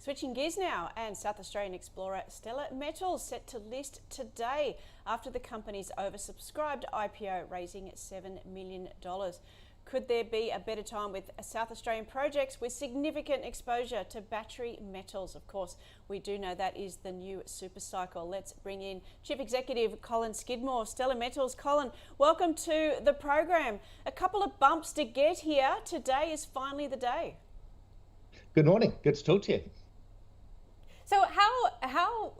Switching gears now, and South Australian explorer Stelar Metals set to list today after the company's oversubscribed IPO, raising $7 million. Could there be a better time with South Australian projects with significant exposure to battery metals? Of course, we do know that is the new super cycle. Let's bring in Chief Executive Colin Skidmore of Stelar Metals. Colin, welcome to the program. A couple of bumps to get here. Today is finally the day. Good morning. Good to talk to you. So how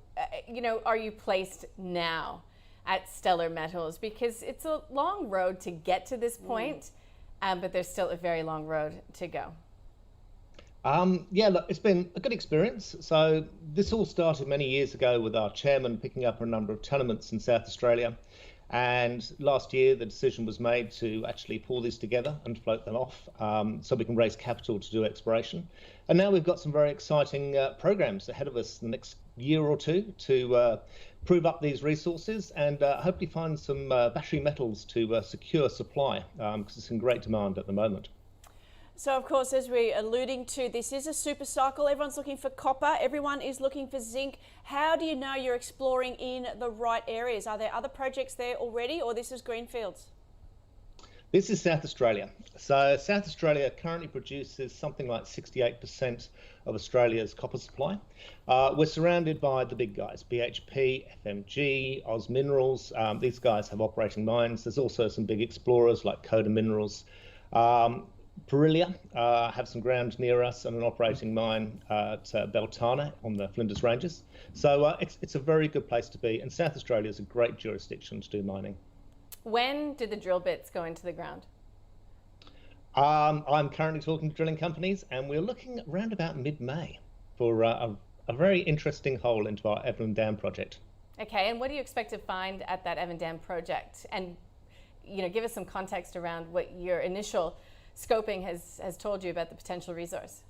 are you placed now at Stelar Metals? Because it's a long road to get to this point, but there's still a very long road to go. Yeah, look, it's been a good experience. So this all started many years ago with our chairman picking up a number of tenements in South Australia. And last year, the decision was made to actually pull these together and float them off so we can raise capital to do exploration. And now we've got some very exciting programs ahead of us in the next year or two to prove up these resources and hopefully find some battery metals to secure supply because it's in great demand at the moment. So, of course, as we're alluding to, this is a super cycle. Everyone's looking for copper. Everyone is looking for zinc. How do you know you're exploring in the right areas? Are there other projects there already, or this is greenfields? This is South Australia. So South Australia currently produces something like 68% of Australia's copper supply. We're surrounded by the big guys, BHP, FMG, Oz Minerals. These guys have operating mines. There's also some big explorers like Coda Minerals. Perilia have some ground near us and an operating mine at Beltane on the Flinders Ranges. So it's a very good place to be, and South Australia is a great jurisdiction to do mining. When did the drill bits go into the ground? I'm currently talking to drilling companies, and we're looking around about mid-May for a very interesting hole into our Evelyn Dam project. Okay, and what do you expect to find at that Evelyn Dam project? And give us some context around what your initial scoping has told you about the potential resource.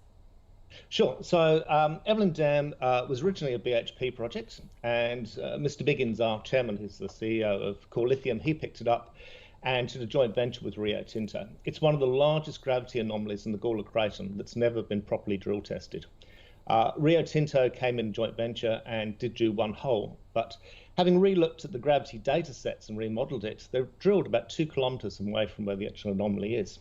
Sure. So Evelyn Dam was originally a BHP project, and Mr. Biggins, our chairman, who's the CEO of Core Lithium, he picked it up and did a joint venture with Rio Tinto. It's one of the largest gravity anomalies in the Gawler Craton that's never been properly drill tested. Rio Tinto came in joint venture and did do one hole, but having re-looked at the gravity data sets and remodeled it, they've drilled about 2 kilometres away from where the actual anomaly is.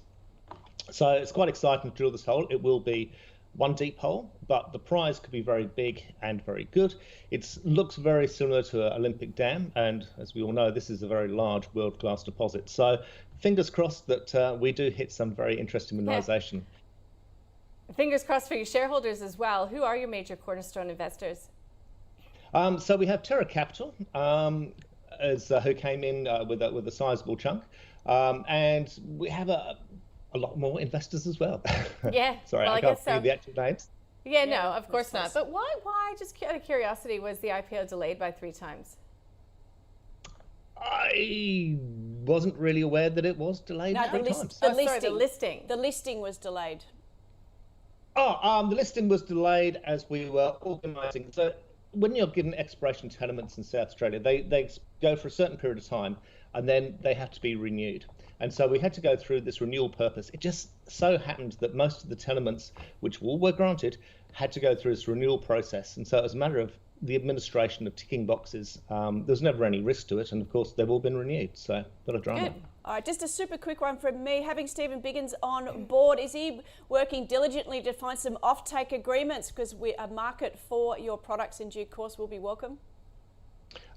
So it's quite exciting to drill this hole. It will be one deep hole, but the prize could be very big and very good. It looks very similar to an Olympic Dam, and as we all know, this is a very large world-class deposit. So fingers crossed that we do hit some very interesting mineralisation. Yeah. Fingers crossed for your shareholders as well. Who are your major cornerstone investors? So we have Terra Capital, who came in with a sizable chunk, and we have a lot more investors as well. Yeah. Sorry, well, I can't give you the actual names. Yeah, no, of course not. But why, just out of curiosity, was the IPO delayed by 3 times? I wasn't really aware that it was delayed 3 times. The listing was delayed. Oh, the listing was delayed as we were organising. So when you're given exploration tenements in South Australia, they go for a certain period of time and then they have to be renewed. And so we had to go through this renewal purpose. It just so happened that most of the tenements, which all were granted, had to go through this renewal process. And so it was a matter of the administration of ticking boxes. There was never any risk to it. And of course, they've all been renewed. So not a drama. Good. All right, just a super quick one from me. Having Stephen Biggins on board, is he working diligently to find some offtake agreements? Because a market for your products in due course will be welcome.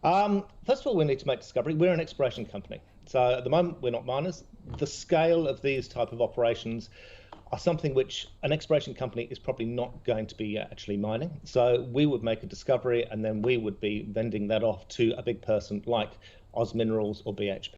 First of all, we need to make discovery. We're an exploration company. So at the moment, we're not miners. The scale of these type of operations are something which an exploration company is probably not going to be actually mining. So we would make a discovery and then we would be vending that off to a big person like Oz Minerals or BHP.